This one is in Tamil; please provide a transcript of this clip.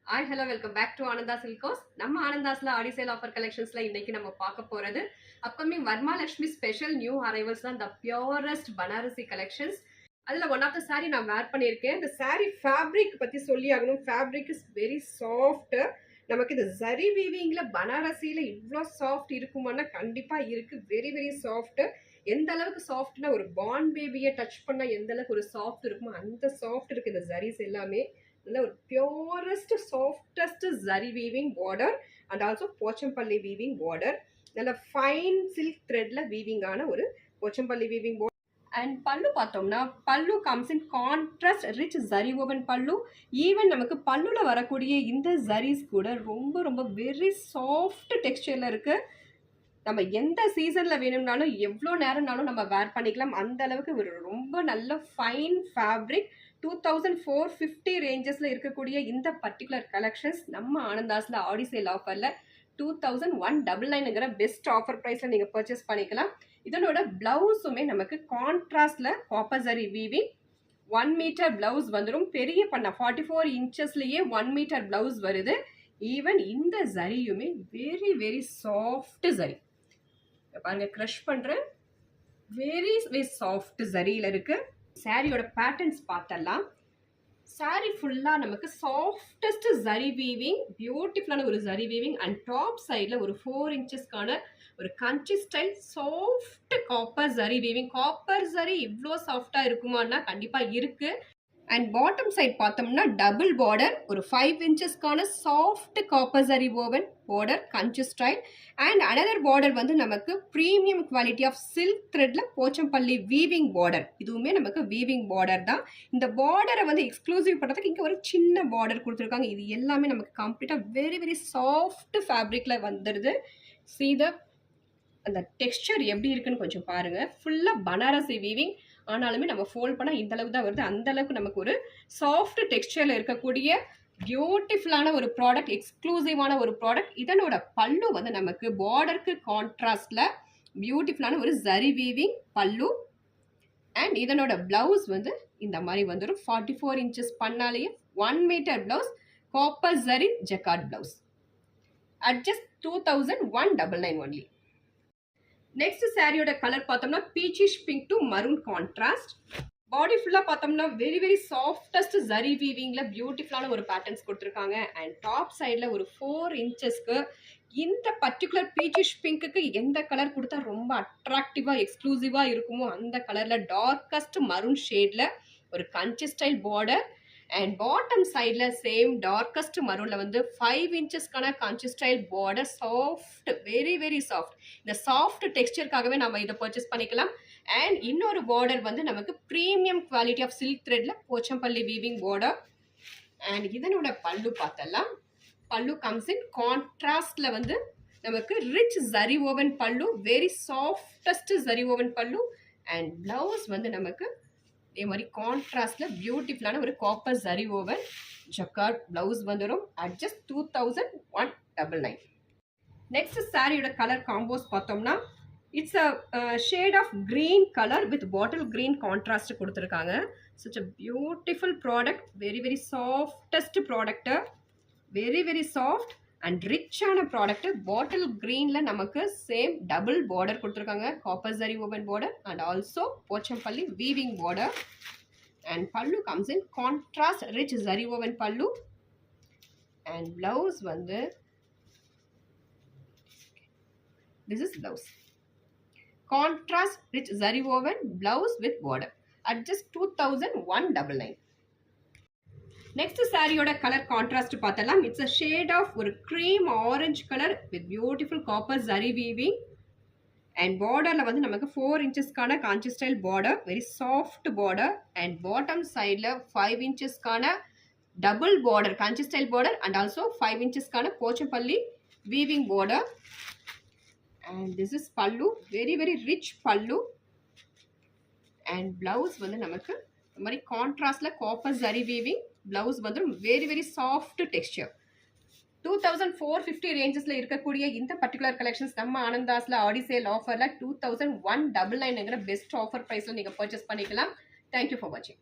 Hi, hello, welcome back to Ananda Silkos. நம்ம ஆனந்தாஸ்ல ஆடி சேல் ஆஃபர் கலெக்ஷன்ஸ்ல இன்னைக்கு நம்ம பார்க்க போறது அப்கமிங் வர்மாலட்சுமி ஸ்பெஷல் நியூ அரைவல்ஸ் தான் த பியூரஸ்ட் பனாரசி கலெக்ஷன்ஸ். அதுல ஒன் ஆஃப் த சாரி நான் வேர் பண்ணியிருக்கேன். இந்த சாரி ஃபேப்ரிக் பத்தி சொல்லி ஆகணும். Fabric is very soft. நமக்கு இந்த ஜரி வீவிங்ல பனாரசியில இவ்வளோ சாஃப்ட் இருக்குமானா கண்டிப்பா இருக்கு. Very very soft. எந்த அளவுக்கு சாஃப்ட்னா ஒரு பார்ன் பேபியை டச் பண்ணா எந்த அளவுக்கு ஒரு சாஃப்ட் இருக்குமோ அந்த சாஃப்ட் இருக்கு இந்த ஜரிஸ் எல்லாமே. நல்ல ஒரு purest softest zari weaving border and also Pochampally weaving border. நல்ல ஃபைன் சில்க் த்ரெட்ல வீவிங் ஆன ஒரு Pochampally weaving border. And pallu பார்த்தோம்னா pallu comes in contrast rich zari woven pallu. Even நமக்கு பல்லுல வரக்கூடிய இந்த ஜரிஸ் கூட ரொம்ப ரொம்ப வெரி சாஃப்ட் டெக்ஸ்டர்ல இருக்கு. நம்ம எந்த சீசன்ல வேணும்னாலும் எவ்வளோ நேரம்னாலும் நம்ம வேர் பண்ணிக்கலாம். அந்த அளவுக்கு ஒரு ரொம்ப நல்ல ஃபைன் ஃபேப்ரிக். 2450 ரேஞ்சஸ்ல இருக்கக்கூடிய இந்த பர்டிகுலர் கலெக்ஷன்ஸ் நம்ம ஆனந்தாஸ்ல ஆடி சேல் ஆஃபர்ல 2199ங்கிற பெஸ்ட் ஆஃபர் பிரைஸ்ல நீங்க பர்ச்சேஸ் பண்ணிக்கலாம். இதனோட பிளவுஸுமே நமக்கு கான்ட்ராஸ்ட்ல copper zari weaving 1 metre blouse வந்துடும். பெரிய பண்ண 44 இன்ச்சஸ்லயே 1 மீட்டர் பிளவுஸ் வருது. ஈவன் இந்த ஜரியுமே வெரி வெரி சாஃப்ட் ஜரி. பாருங்க, க்ரஷ் பண்றேன். வெரி வெரி சாஃப்ட் ஜரியில இருக்கு. சாரியோட பேட்டர்ன்ஸ் பார்த்தலாம். சாரி ஃபுல்லா நமக்கு சாஃப்டஸ்ட் ஜரி வீவிங், பியூட்டிஃபுல்லான ஒரு ஜரி வீவிங் அண்ட் டாப் சைட்ல ஒரு 4 இன்ச்சஸ்க்கான ஒரு Kanchi style soft copper zari weaving. Copper zari இவ்வளோ சாஃப்டா இருக்குமான்னா கண்டிப்பா இருக்கு. அண்ட் பாட்டம் சைட் பார்த்தோம்னா டபுள் பார்டர், ஒரு 5 இன்ச்சஸ்க்கான soft copper zari woven border கஞ்சி ஸ்டைல். அண்ட் அனதர் பார்டர் வந்து நமக்கு ப்ரீமியம் குவாலிட்டி ஆஃப் சில்க் த்ரெட்ல போச்சம்பள்ளி வீவிங் பார்டர். இதுவுமே நமக்கு வீவிங் பார்டர் தான். இந்த பார்டரை வந்து எக்ஸ்க்ளூசிவ் பண்ணுறதுக்கு இங்கே ஒரு சின்ன பார்டர் கொடுத்துருக்காங்க. இது எல்லாமே நமக்கு கம்ப்ளீட்டாக வெரி வெரி சாஃப்ட் ஃபேப்ரிக்ல வந்துடுது. See the அந்த டெக்ஸ்டர் எப்படி இருக்குன்னு கொஞ்சம் பாருங்க. ஃபுல்லாக பனாரசி வீவிங் ஆனாலுமே நம்ம ஃபோல்ட் பண்ணால் இந்த அளவுக்கு தான் வருது. அந்த அளவுக்கு நமக்கு ஒரு சாஃப்ட் டெக்ஸ்டரில் இருக்கக்கூடிய பியூட்டிஃபுல்லான ஒரு ப்ராடக்ட், எக்ஸ்க்ளூசிவான ஒரு ப்ராடக்ட். இதனோட பல்லு வந்து நமக்கு பார்டருக்கு கான்ட்ராஸ்ட்ல பியூட்டிஃபுல்லான ஒரு ஜரி வீவிங் பல்லு. அண்ட் இதனோட பிளவுஸ் வந்து இந்த மாதிரி வந்துடும். 44 இன்ச்சஸ் பண்ணாலேயே 1 metre blouse, copper zari jacquard blouse. At just 2199 only. Next சாரியோட கலர் பார்த்தோம்னா peachish pink to maroon contrast. Body ஃபுல்லா பார்த்தோம்னா வெரி வெரி சாஃப்டஸ்ட் ஜரி வீவிங்ல பியூட்டிஃபுல்லான ஒரு பேட்டர்ன்ஸ் கொடுத்துருக்காங்க. அண்ட் டாப் சைட்ல ஒரு 4 இன்ச்சஸ்க்கு இந்த பர்டிகுலர் பீச்சிஷ் பிங்க்குக்கு எந்த கலர் கொடுத்தா ரொம்ப அட்ராக்டிவா எக்ஸ்க்ளூசிவா இருக்குமோ அந்த கலர்ல டார்க்கஸ்ட் மரூன் ஷேட்ல ஒரு Kanchi style border. And bottom சைட்ல சேம் டார்க்கஸ்ட் மரூன்ல வந்து 5 இன்ச்சஸ்க்கான Kanchi style border. Soft, very very soft. இந்த சாஃப்ட் டெக்ஸ்டருக்காகவே நம்ம இதை பர்ச்சேஸ் பண்ணிக்கலாம். அண்ட் இன்னொரு பார்டர் வந்து நமக்கு ப்ரீமியம் குவாலிட்டி ஆஃப் சில்க் த்ரெட்ல போச்சம்பள்ளி வீவிங் பார்டர். அண்ட் இதனோட பல்லு பார்த்தலாம். பல்லு கம்ஸ் இன் கான்ட்ராஸ்ட்ல வந்து நமக்கு rich zari woven pallu, very softest zari woven pallu. And blouse வந்து நமக்கு இதே மாதிரி கான்ட்ராஸ்ட்ல பியூட்டிஃபுல்லான ஒரு copper zari woven jacquard blouse வந்துடும். At just 2199. நெக்ஸ்ட் சாரியோட கலர் காம்போஸ் பார்த்தோம்னா it's a shade of green colour with bottle green contrast கொடுத்துருக்காங்க. such a beautiful product, very very softest product, very very soft and ரிச்சான ப்ராடக்ட். பாட்டில் கிரீன்ல நமக்கு சேம் டபுள் பார்டர் கொடுத்துருக்காங்க, copper zari woven border and also Pochampally weaving border. And pallu comes in contrast rich zari woven pallu. And blouse வந்து this is blouse, contrast rich zari woven blouse with border at just 2199. Next சாரியோட கலர் கான்ட்ராஸ்ட் பார்த்தலாம். இட்ஸ் அ ஷேட் ஆஃப் ஒரு cream orange colour with beautiful copper zari weaving. And பார்டர்ல வந்து நமக்கு 4 இன்ச்சஸ்க்கான Kanchi style border, very soft border. And bottom சைட்ல 5 இன்ச்சஸ்க்கான double border Kanchi style border and also 5 இன்ச்சஸ்க்கான Pochampally weaving border. And this is pallu, very very rich pallu. And blouse வந்து நமக்கு இந்த மாதிரி கான்ட்ராஸ்ட்ல காப்பர் ஜரி வீவிங் பிளவுஸ் வந்து வெரி வெரி சாஃப்ட் டெக்ஸ்டர். 2450 ரேஞ்சஸ்ல இருக்கக்கூடிய இந்த பர்டிகுலர் கலெக்ஷன்ஸ் நம்ம ஆனந்தாஸ்ல ஆடி சேல் ஆஃபர்ல 2199ங்கிற பெஸ்ட் ஆஃபர் பிரைஸ்ல நீங்க பர்ச்சேஸ் பண்ணிக்கலாம். தேங்க்யூ ஃபார் வாட்சிங்.